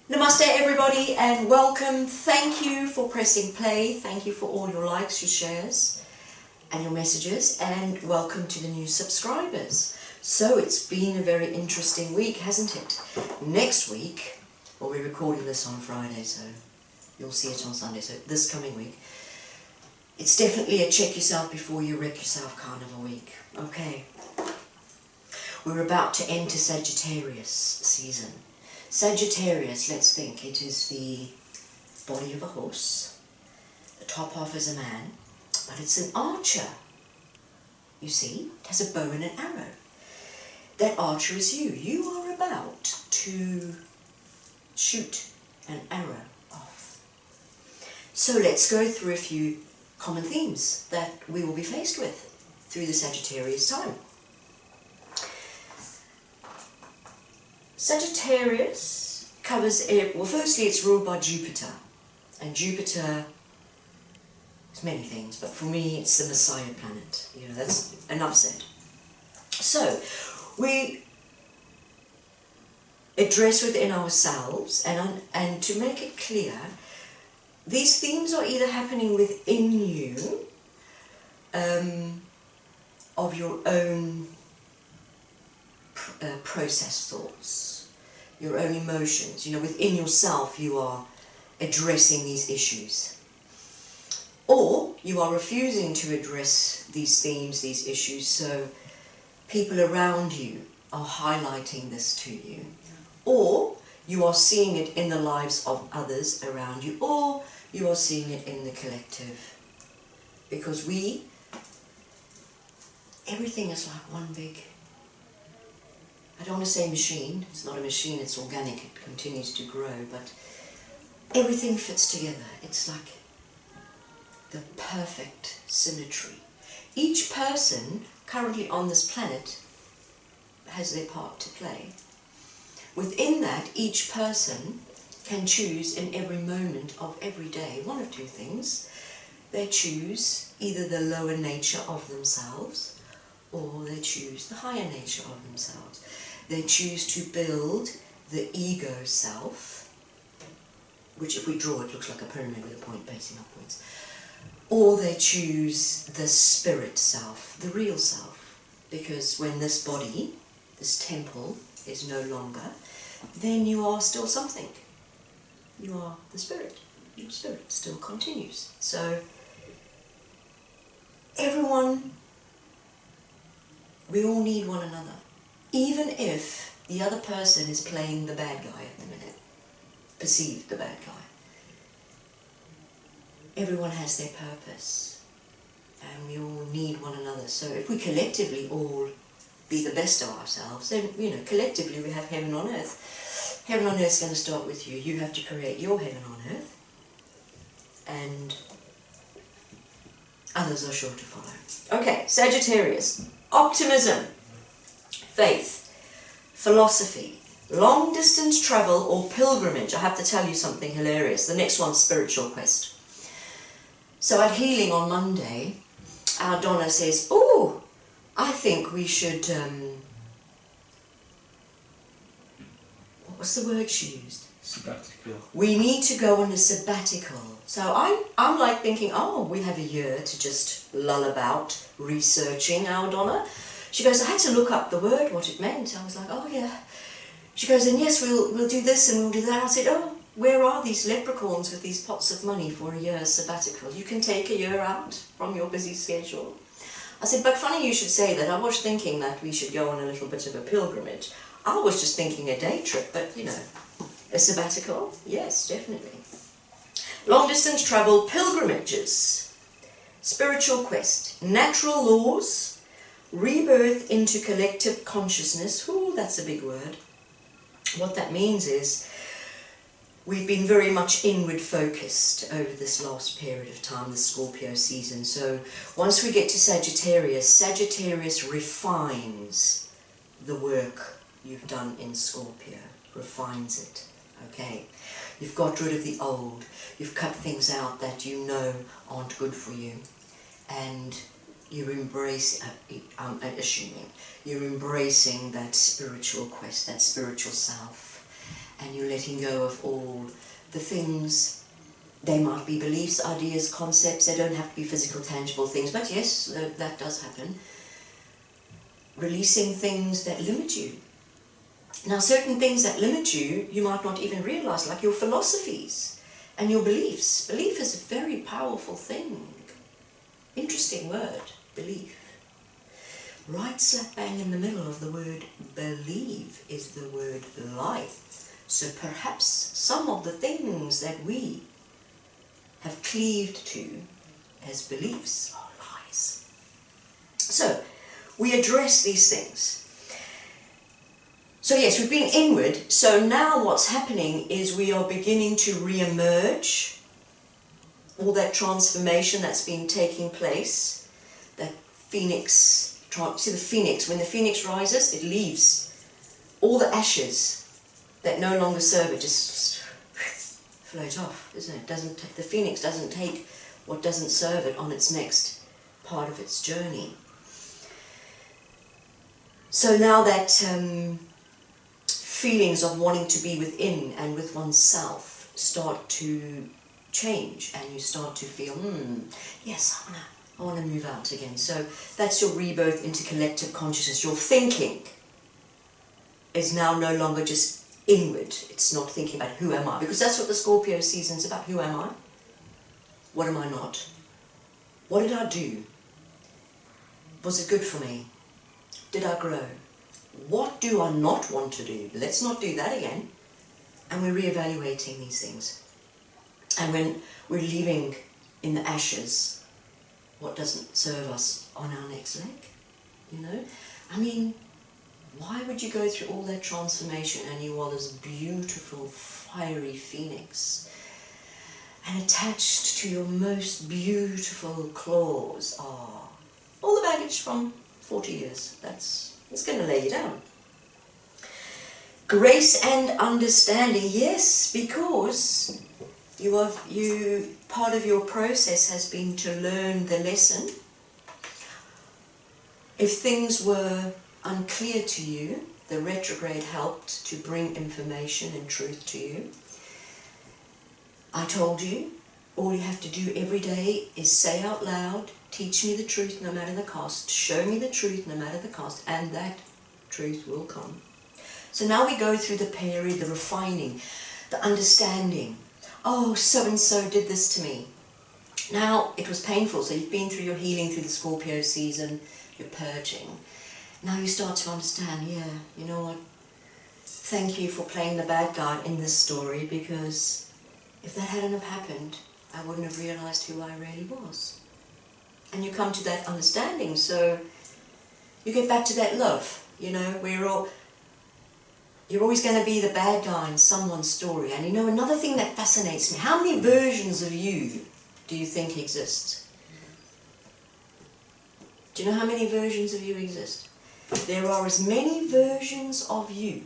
Namaste everybody and welcome. Thank you for pressing play. Thank you for all your likes, your shares and your messages, and welcome to the new subscribers. So it's been a very interesting week, hasn't it? Next week, well, we're recording this on Friday, so you'll see it on Sunday, so this coming week, it's definitely a check yourself before you wreck yourself kind of a week. Okay, we're about to enter Sagittarius season. Sagittarius, let's think, it is the body of a horse, the top half is a man, but it's an archer. You see, it has a bow and an arrow. That archer is you. You are about to shoot an arrow off. So let's go through a few common themes that we will be faced with through the Sagittarius time. Sagittarius covers, well, firstly it's ruled by Jupiter, and Jupiter is many things, but for me it's the Messiah planet. You know, that's enough said. So we address within ourselves, and to make it clear, these themes are either happening within you, of your own processed thoughts, your own emotions. You know, within yourself you are addressing these issues, or you are refusing to address these themes, these issues, so people around you are highlighting this to you, or you are seeing it in the lives of others around you, or you are seeing it in the collective, because everything is like one big, I don't want to say machine, it's not a machine, it's organic, it continues to grow, but everything fits together. It's like the perfect symmetry. Each person currently on this planet has their part to play. Within that, each person can choose in every moment of every day one of two things. They choose either the lower nature of themselves, or they choose the higher nature of themselves. They choose to build the ego self, which if we draw it looks like a pyramid with a point facing upwards, or they choose the spirit self, the real self, because when this body, this temple, is no longer, then you are still something. You are the spirit. Your spirit still continues. So everyone, we all need one another. Even if the other person is playing the bad guy at the minute, perceived the bad guy. Everyone has their purpose, and we all need one another. So if we collectively all be the best of ourselves, then, you know, collectively we have heaven on earth. Heaven on earth is going to start with you. You have to create your heaven on earth, and others are sure to follow. Okay, Sagittarius. Optimism, faith, philosophy, long distance travel or pilgrimage. I have to tell you something hilarious. The next one's spiritual quest. So at healing on Monday, our Donna says, oh, I think we should, what was the word she used? Sabbatical. We need to go on a sabbatical. So I'm like thinking, oh, we have a year to just lull about researching our Donna. She goes, I had to look up the word, what it meant. I was like, oh yeah. She goes, and yes, we'll do this and we'll do that. I said, oh, where are these leprechauns with these pots of money for a year's sabbatical? You can take a year out from your busy schedule. I said, but funny you should say that. I was thinking that we should go on a little bit of a pilgrimage. I was just thinking a day trip, but you know, a sabbatical? Yes, definitely. Long distance travel, pilgrimages, spiritual quest, natural laws, rebirth into collective consciousness. Ooh, that's a big word. What that means is we've been very much inward focused over this last period of time, the Scorpio season. So once we get to Sagittarius, Sagittarius refines the work you've done in Scorpio, refines it. Okay, you've got rid of the old, you've cut things out that you know aren't good for you, and you embrace, I'm assuming, you're embracing that spiritual quest, that spiritual self, and you're letting go of all the things. They might be beliefs, ideas, concepts. They don't have to be physical, tangible things, but yes, that does happen. Releasing things that limit you. Now, certain things that limit you, you might not even realize, like your philosophies and your beliefs. Belief is a very powerful thing. Interesting word, belief. Right slap bang in the middle of the word believe is the word life. So perhaps some of the things that we have cleaved to as beliefs are lies. So we address these things. So yes, we've been inward. So now what's happening is we are beginning to re-emerge. All that transformation that's been taking place, that phoenix, see the phoenix, when the phoenix rises, it leaves all the ashes that no longer serve it, just float off, isn't it? The phoenix doesn't take what doesn't serve it on its next part of its journey. So now that feelings of wanting to be within and with oneself start to change, and you start to feel, yes, I want to move out again. So that's your rebirth into collective consciousness. Your thinking is now no longer just inward. It's not thinking about who am I, because that's what the Scorpio season is about. Who am I? What am I not? What did I do? Was it good for me? Did I grow? What do I not want to do? Let's not do that again. And we're reevaluating these things. And when we're leaving in the ashes what doesn't serve us on our next leg, you know? I mean, why would you go through all that transformation and you are this beautiful, fiery phoenix, and attached to your most beautiful claws are all the baggage from 40 years. It's going to lay you down. Grace and understanding, yes, because part of your process has been to learn the lesson. If things were unclear to you, the retrograde helped to bring information and truth to you. I told you, all you have to do every day is say out loud, teach me the truth no matter the cost, show me the truth no matter the cost, and that truth will come. So now we go through the period, the refining, the understanding. Oh, so-and-so did this to me. Now, it was painful, so you've been through your healing through the Scorpio season, you're purging. Now you start to understand, yeah, you know what, thank you for playing the bad guy in this story, because if that hadn't have happened, I wouldn't have realized who I really was. And you come to that understanding, so you get back to that love, you know, you're always going to be the bad guy in someone's story. And you know, another thing that fascinates me, how many versions of you do you think exist? Do you know how many versions of you exist? There are as many versions of you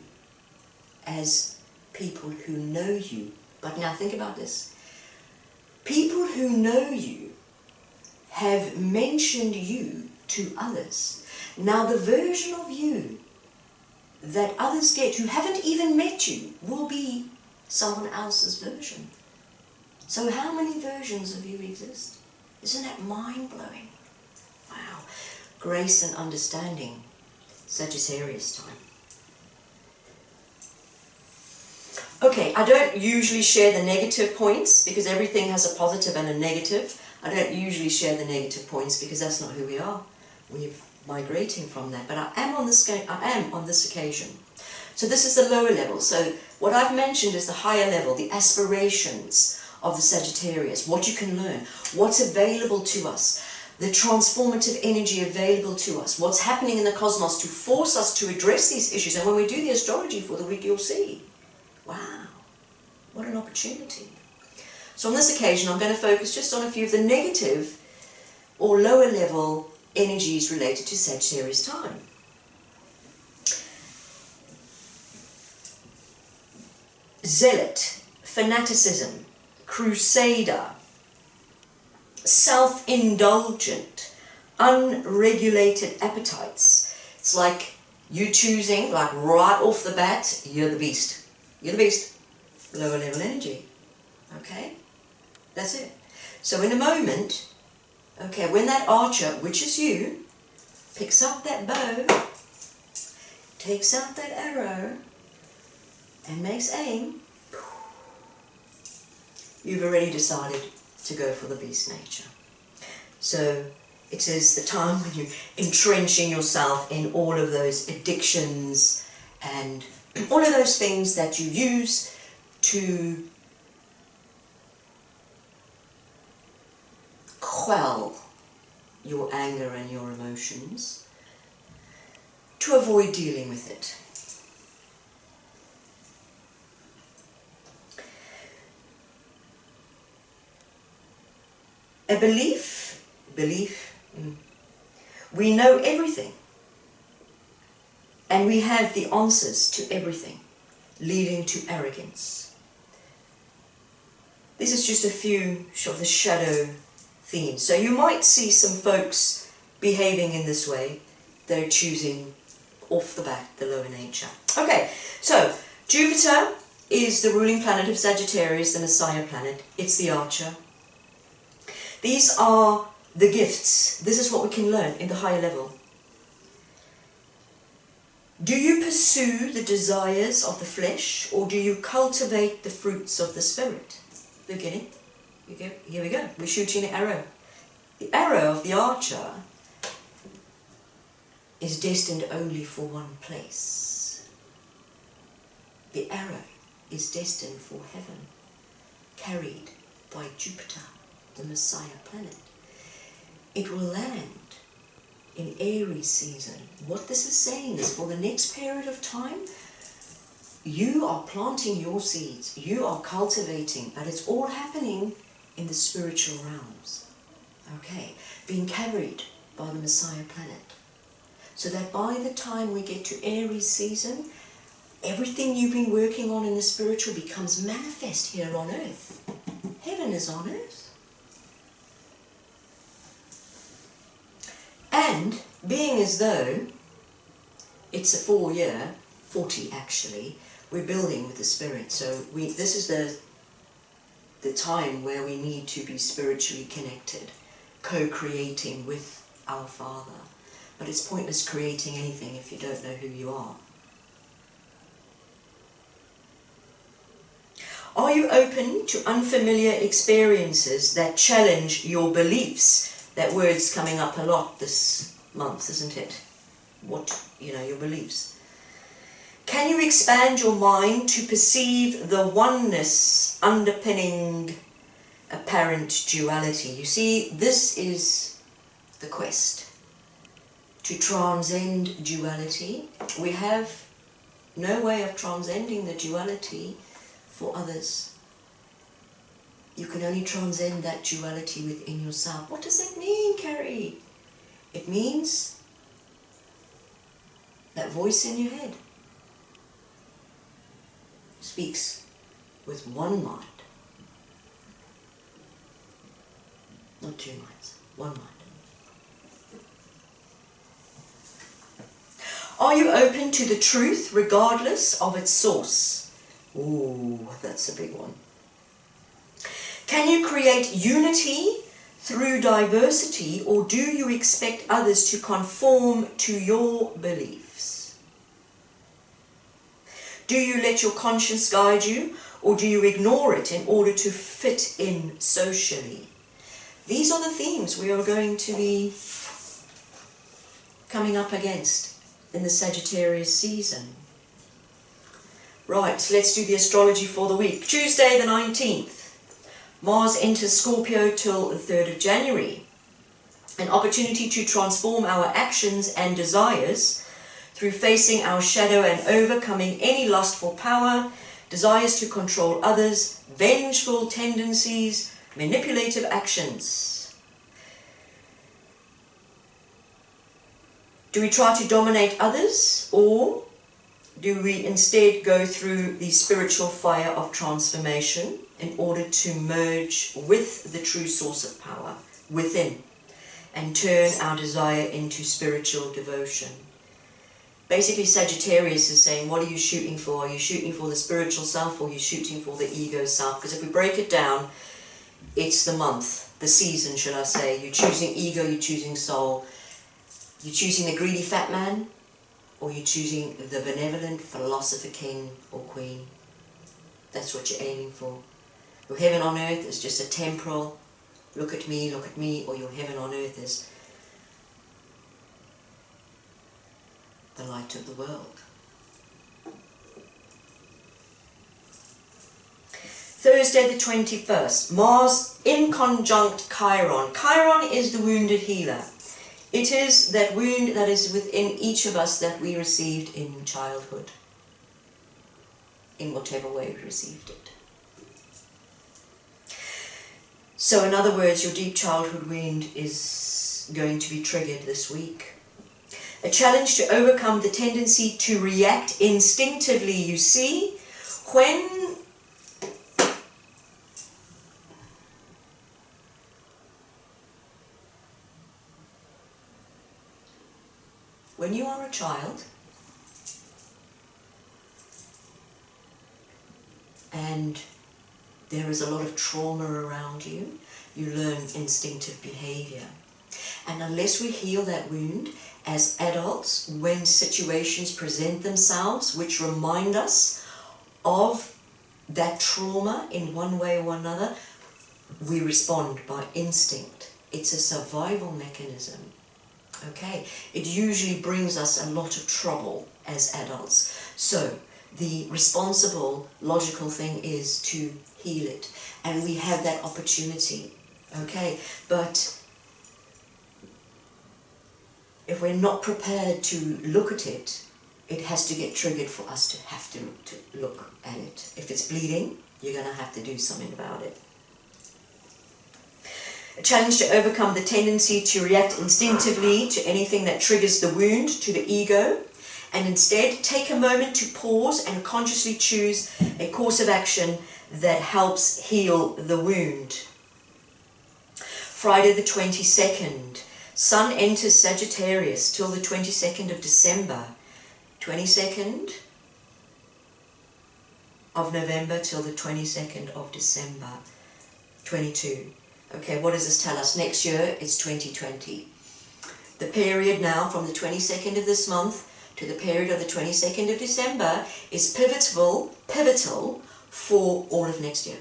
as people who know you. But now think about this. People who know you have mentioned you to others. Now the version of you that others get who haven't even met you will be someone else's version. So how many versions of you exist? Isn't that mind-blowing? Wow. Grace and understanding. Sagittarius time. Okay, I don't usually share the negative points because everything has a positive and a negative. I don't usually share the negative points because that's not who we are. We're migrating from that. But I am on this occasion. So this is the lower level. So what I've mentioned is the higher level, the aspirations of the Sagittarius, what you can learn, what's available to us, the transformative energy available to us, what's happening in the cosmos to force us to address these issues. And when we do the astrology for the week, you'll see. Wow, what an opportunity. So on this occasion, I'm going to focus just on a few of the negative or lower level energies related to Sagittarius time. Zealot, fanaticism, crusader, self-indulgent, unregulated appetites. It's like you choosing, like right off the bat, you're the beast. You're the beast. Lower level energy. Okay? That's it. So in a moment, okay, when that archer, which is you, picks up that bow, takes out that arrow, and makes aim, you've already decided to go for the beast nature. So it is the time when you're entrenching yourself in all of those addictions and all of those things that you use to quell your anger and your emotions, to avoid dealing with it. A belief, we know everything, and we have the answers to everything, leading to arrogance. This is just a few of the shadow themes. So you might see some folks behaving in this way. They're choosing off the bat the lower nature. Okay, so Jupiter is the ruling planet of Sagittarius, the Messiah planet. It's the archer. These are the gifts. This is what we can learn in the higher level. Do you pursue the desires of the flesh, or do you cultivate the fruits of the spirit? Beginning. Here we go. We're shooting the arrow. The arrow of the archer is destined only for one place. The arrow is destined for heaven, carried by Jupiter, the Messiah planet. It will land in Aries season. What this is saying is, for the next period of time, you are planting your seeds, you are cultivating, but it's all happening in the spiritual realms. Okay, being carried by the Messiah planet. So that by the time we get to Aries season, everything you've been working on in the spiritual becomes manifest here on earth. Heaven is on earth. And being as though it's a 4-year, 40 actually, we're building with the spirit. So this is the time where we need to be spiritually connected, co-creating with our Father. But it's pointless creating anything if you don't know who you are. Are you open to unfamiliar experiences that challenge your beliefs? That word's coming up a lot this month, isn't it? Your beliefs. Can you expand your mind to perceive the oneness underpinning apparent duality? You see, this is the quest. To transcend duality. We have no way of transcending the duality for others. You can only transcend that duality within yourself. What does that mean, Kerry? It means that voice in your head speaks with one mind. Not two minds, one mind. Are you open to the truth regardless of its source? Ooh, that's a big one. Can you create unity through diversity, or do you expect others to conform to your beliefs? Do you let your conscience guide you, or do you ignore it in order to fit in socially? These are the themes we are going to be coming up against in the Sagittarius season. Right, let's do the astrology for the week. Tuesday the 19th. Mars enters Scorpio till the 3rd of January. An opportunity to transform our actions and desires through facing our shadow and overcoming any lust for power, desires to control others, vengeful tendencies, manipulative actions. Do we try to dominate others, or do we instead go through the spiritual fire of transformation in order to merge with the true source of power within and turn our desire into spiritual devotion? Basically, Sagittarius is saying, what are you shooting for? Are you shooting for the spiritual self, or are you shooting for the ego self? Because if we break it down, it's the month, the season, should I say. You're choosing ego, you're choosing soul. You're choosing the greedy fat man, or you're choosing the benevolent philosopher king or queen. That's what you're aiming for. Your heaven on earth is just a temporal, look at me, or your heaven on earth is the light of the world. Thursday the 21st, Mars in conjunct Chiron. Chiron is the wounded healer. It is that wound that is within each of us that we received in childhood, in whatever way we received it. So in other words, your deep childhood wound is going to be triggered this week. A challenge to overcome the tendency to react instinctively. You see, when you are a child and there is a lot of trauma around you, you learn instinctive behavior. And unless we heal that wound as adults, when situations present themselves which remind us of that trauma in one way or another, we respond by instinct. It's a survival mechanism. Okay, it usually brings us a lot of trouble as adults. So the responsible, logical thing is to heal it. And we have that opportunity. Okay, but if we're not prepared to look at it, it has to get triggered for us to have to look at it. If it's bleeding, you're going to have to do something about it. A challenge to overcome the tendency to react instinctively to anything that triggers the wound, to the ego, and instead take a moment to pause and consciously choose a course of action that helps heal the wound. Friday the 22nd, Sun enters Sagittarius till the 22nd of December, 22nd of November till the 22nd of December, 22. Okay, what does this tell us? Next year it's 2020. The period now from the 22nd of this month to the period of the 22nd of December is pivotal for all of next year.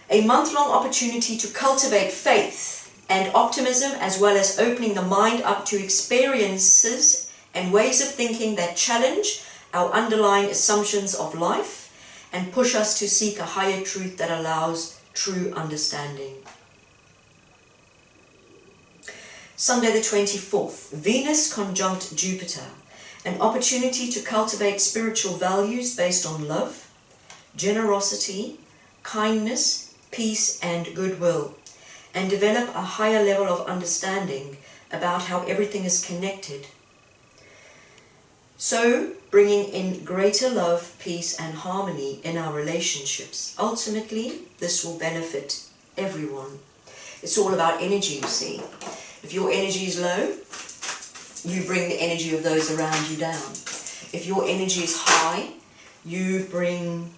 A month-long opportunity to cultivate faith and optimism, as well as opening the mind up to experiences and ways of thinking that challenge our underlying assumptions of life and push us to seek a higher truth that allows true understanding. Sunday the 24th, Venus conjunct Jupiter, an opportunity to cultivate spiritual values based on love, generosity, kindness, peace and goodwill, and develop a higher level of understanding about how everything is connected. So, bringing in greater love, peace and harmony in our relationships. Ultimately, this will benefit everyone. It's all about energy, you see. If your energy is low, you bring the energy of those around you down. If your energy is high, you bring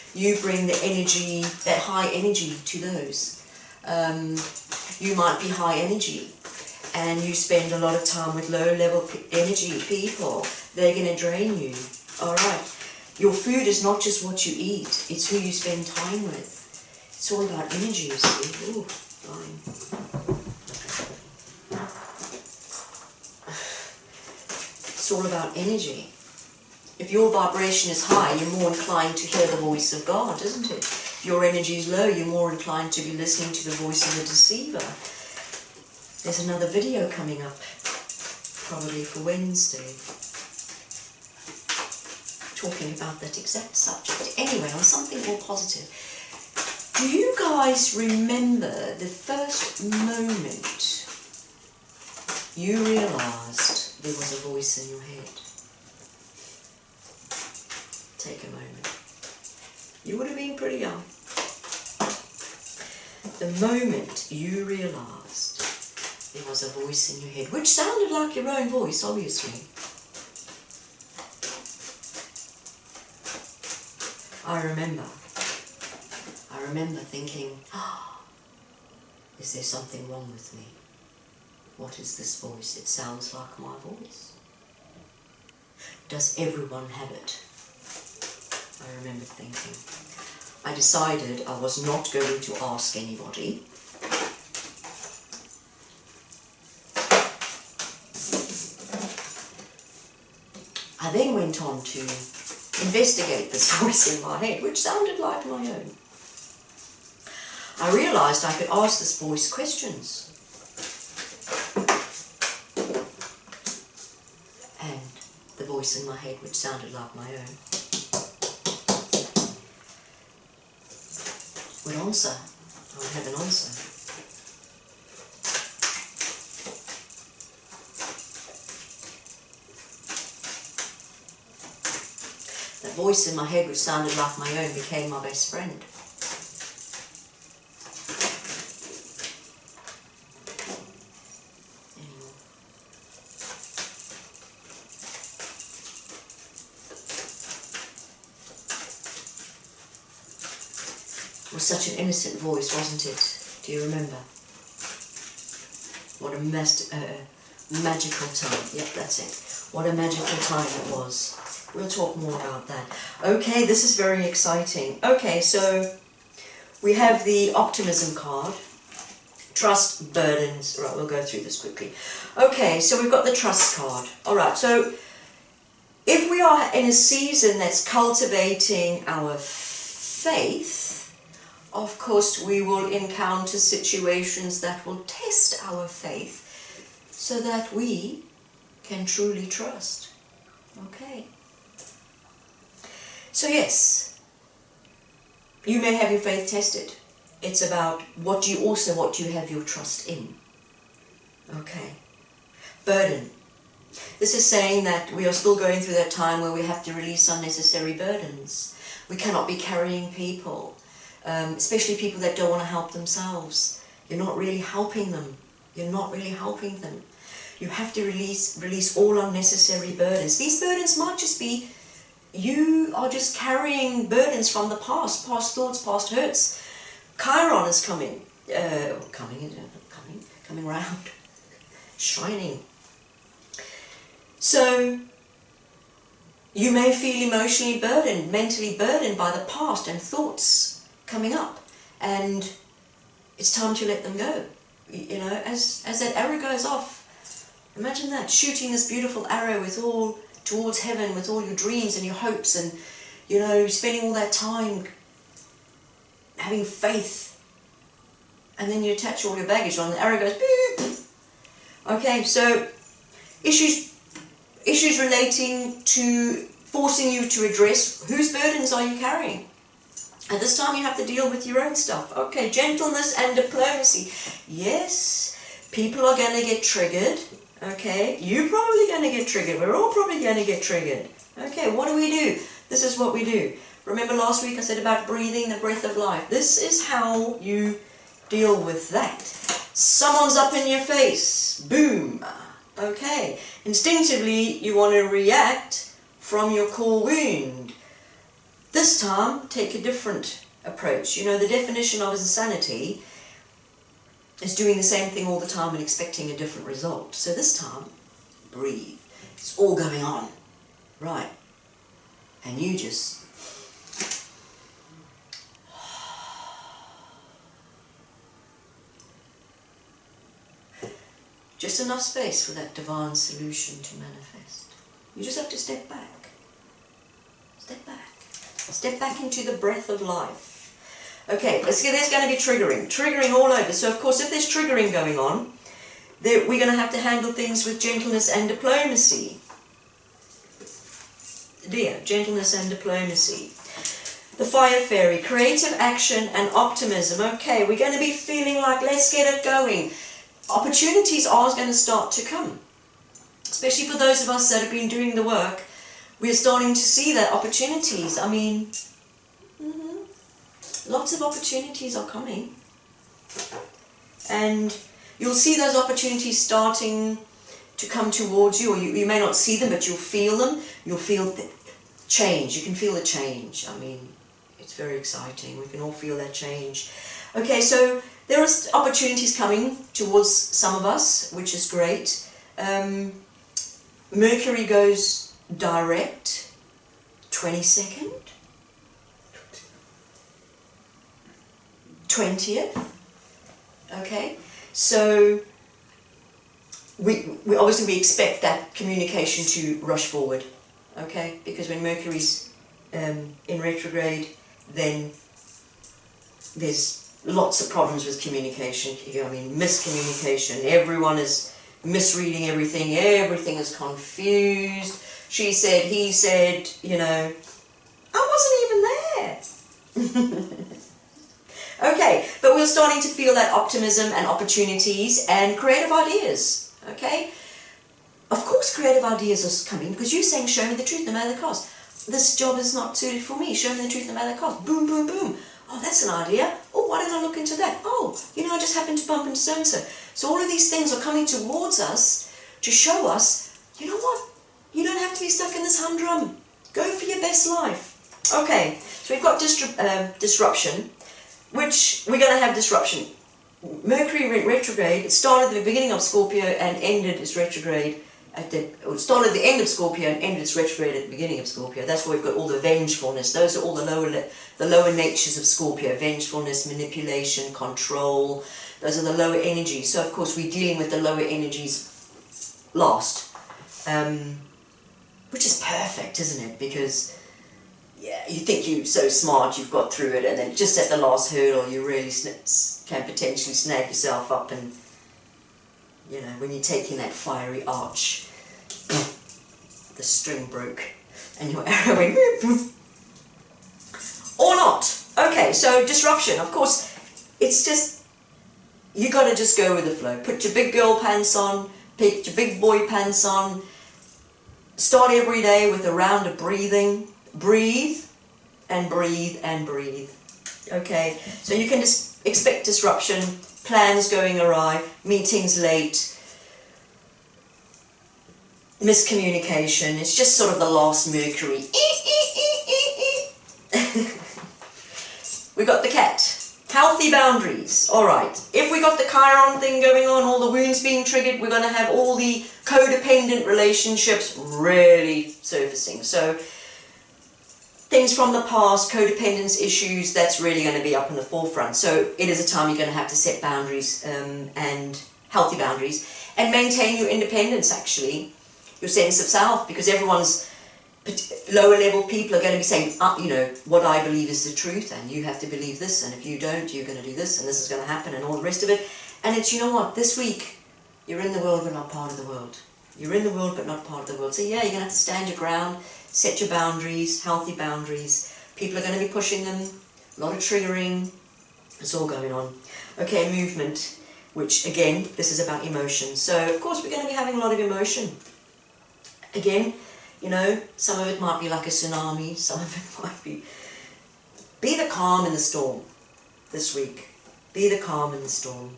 the energy, that high energy to those. You might be high energy and you spend a lot of time with low level energy people. They're going to drain you. Alright. Your food is not just what you eat, it's who you spend time with. It's all about energy, you see. Ooh, fine. It's all about energy. If your vibration is high, you're more inclined to hear the voice of God, isn't it? If your energy is low, you're more inclined to be listening to the voice of the deceiver. There's another video coming up, probably for Wednesday, talking about that exact subject. Anyway, on something more positive. Do you guys remember the first moment you realised there was a voice in your head? Take a moment. You would have been pretty young. The moment you realised there was a voice in your head, which sounded like your own voice, obviously. I remember thinking, is there something wrong with me? What is this voice? It sounds like my voice. Does everyone have it? I remember thinking. I decided I was not going to ask anybody. I then went on to investigate this voice in my head, which sounded like my own. I realised I could ask this voice questions. And the voice in my head, which sounded like my own, would answer. I would have an answer. That voice in my head, which sounded like my own, became my best friend. It was such an innocent voice, wasn't it? Do you remember? What a magical time. Yep, that's it. What a magical time it was. We'll talk more about that. Okay, this is very exciting. Okay, so we have the optimism card. Trust, burdens. Right, we'll go through this quickly. Okay, so we've got the trust card. All right, so if we are in a season that's cultivating our faith, of course, we will encounter situations that will test our faith so that we can truly trust. Okay. So yes, you may have your faith tested. It's about what you have your trust in. Okay. Burden. This is saying that we are still going through that time where we have to release unnecessary burdens. We cannot be carrying people. Especially people that don't want to help themselves. You're not really helping them. You're not really helping them. You have to release all unnecessary burdens. These burdens might just be, you are just carrying burdens from the past thoughts, past hurts. Chiron is coming round, shining. So, you may feel emotionally burdened, mentally burdened by the past and thoughts coming up, and it's time to let them go. You know, as that arrow goes off, imagine that, shooting this beautiful arrow with all towards heaven, with all your dreams and your hopes, and you know, spending all that time having faith, and then you attach all your baggage on, the arrow goes beep. Okay, so issues relating to forcing you to address whose burdens are you carrying. At this time you have to deal with your own stuff. Okay, gentleness and diplomacy. Yes, people are going to get triggered. Okay, you're probably going to get triggered. We're all probably going to get triggered. Okay, what do we do? This is what we do. Remember last week I said about breathing, the breath of life. This is how you deal with that. Someone's up in your face. Boom. Okay, instinctively you want to react from your core wound. This time, take a different approach. You know, the definition of insanity is doing the same thing all the time and expecting a different result. So this time, breathe. It's all going on. Right. And you just enough space for that divine solution to manifest. You just have to step back. Step back. Step back into the breath of life. Okay, there's going to be triggering all over. So of course, if there's triggering going on, we're going to have to handle things with gentleness and diplomacy. Dear, gentleness and diplomacy. The fire fairy, creative action and optimism. Okay, we're going to be feeling like, let's get it going. Opportunities are going to start to come. Especially for those of us that have been doing the work. We're starting to see that opportunities, I mean, lots of opportunities are coming. And you'll see those opportunities starting to come towards you, or you may not see them, but you'll feel them. You'll feel the change. You can feel the change. I mean, it's very exciting. We can all feel that change. Okay, so there are opportunities coming towards some of us, which is great. Mercury goes direct 22nd, 20th. Okay, so we obviously we expect that communication to rush forward. Okay, because when Mercury's in retrograde, then there's lots of problems with communication. I mean, miscommunication. Everyone is misreading everything. Everything is confused. She said, he said, you know, I wasn't even there. Okay, but we're starting to feel that optimism and opportunities and creative ideas. Okay, of course creative ideas are coming because you're saying, show me the truth no matter the cost. This job is not suited for me. Show me the truth no matter the cost. Boom, boom, boom. Oh, that's an idea. Oh, why didn't I look into that? Oh, you know, I just happened to bump into so-and-so. So all of these things are coming towards us to show us, you know what? You don't have to be stuck in this humdrum. Go for your best life. Okay, so we've got disruption, which we're going to have disruption. Mercury retrograde, it started at the beginning of Scorpio and ended its retrograde it started at the end of Scorpio and ended its retrograde at the beginning of Scorpio. That's why we've got all the vengefulness. Those are all the lower natures of Scorpio. Vengefulness, manipulation, control. Those are the lower energies. So of course we're dealing with the lower energies last. Which is perfect, isn't it? Because yeah, you think you're so smart, you've got through it, and then just at the last hurdle you really can potentially snag yourself up, and you know, when you're taking that fiery arch, the string broke and your arrow went or not. Okay, so disruption, of course, it's just, you got to just go with the flow. Put your big girl pants on, put your big boy pants on, start every day with a round of breathing. Breathe and breathe and breathe. Okay, so you can just expect disruption, plans going awry, meetings late, miscommunication. It's just sort of the last Mercury. We got the cat. Healthy boundaries. Alright, if we got the Chiron thing going on, all the wounds being triggered, we're going to have all the codependent relationships really surfacing. So things from the past, codependence issues, that's really going to be up in the forefront. So it is a time you're going to have to set boundaries and healthy boundaries and maintain your independence, actually, your sense of self, because everyone's lower level people are going to be saying, you know, what I believe is the truth, and you have to believe this, and if you don't, you're going to do this, and this is going to happen, and all the rest of it. And it's, you know what, this week, you're in the world but not part of the world. You're in the world but not part of the world. So yeah, you're going to have to stand your ground, set your boundaries, healthy boundaries. People are going to be pushing them, a lot of triggering, it's all going on. Okay, movement, which again, this is about emotion. So of course we're going to be having a lot of emotion. Again, you know, some of it might be like a tsunami, some of it might be the calm in the storm this week. Be the calm in the storm.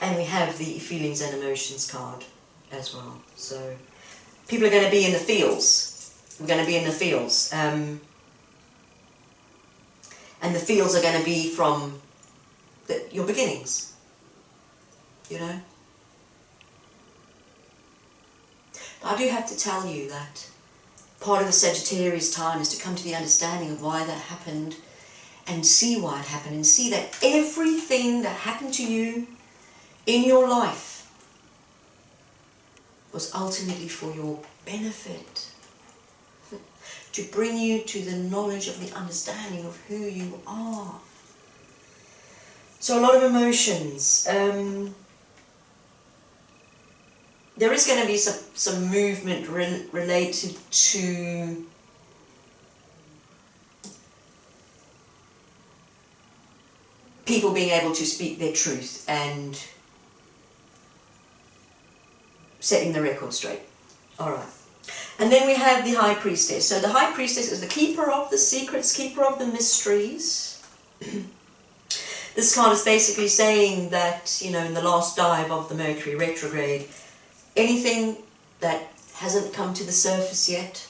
And we have the feelings and emotions card as well. So people are going to be in the fields. We're going to be in the fields. And the fields are going to be from your beginnings. You know? But I do have to tell you that part of the Sagittarius time is to come to the understanding of why that happened and see why it happened, and see that everything that happened to you in your life was ultimately for your benefit, to bring you to the knowledge of the understanding of who you are. So a lot of emotions. There is going to be some movement related to people being able to speak their truth and setting the record straight. Alright. And then we have the High Priestess. So the High Priestess is the keeper of the secrets, keeper of the mysteries. This card is basically saying that, you know, in the last dive of the Mercury retrograde, anything that hasn't come to the surface yet,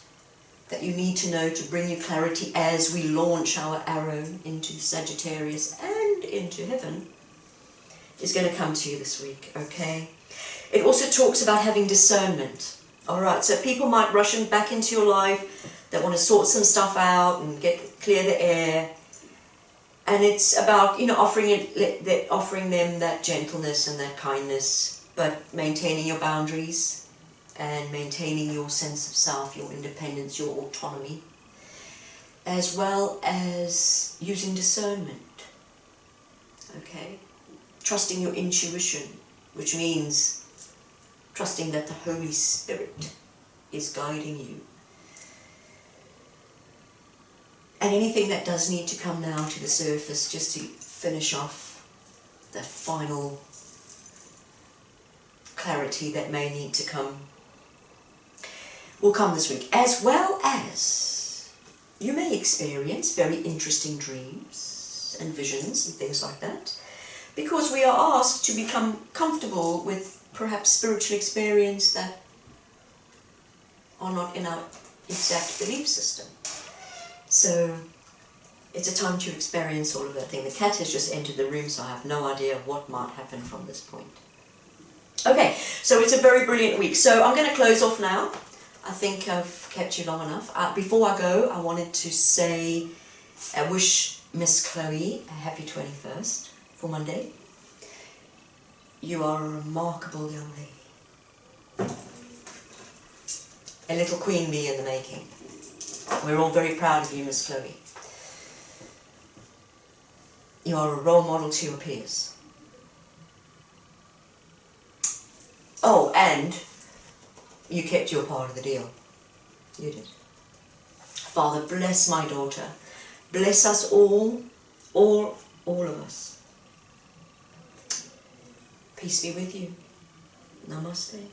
that you need to know to bring you clarity as we launch our arrow into Sagittarius and into heaven, is going to come to you this week, okay? It also talks about having discernment. Alright, so people might rush back into your life that want to sort some stuff out and clear the air. And it's about, you know, offering them that gentleness and that kindness, but maintaining your boundaries and maintaining your sense of self, your independence, your autonomy, as well as using discernment, okay? Trusting your intuition, which means trusting that the Holy Spirit is guiding you. And anything that does need to come now to the surface, just to finish off the final clarity that may need to come, will come this week. As well as you may experience very interesting dreams and visions and things like that, because we are asked to become comfortable with perhaps spiritual experience that are not in our exact belief system. So it's a time to experience all of that thing. The cat has just entered the room, so I have no idea what might happen from this point. Okay, so it's a very brilliant week. So I'm going to close off now. I think I've kept you long enough. Before I go, I wanted to say, I wish Miss Chloe a happy 21st for Monday. You are a remarkable young lady. A little queen bee in the making. We're all very proud of you, Miss Chloe. You are a role model to your peers. Oh, and you kept your part of the deal. You did. Father, bless my daughter. Bless us all of us. Peace be with you. Namaste.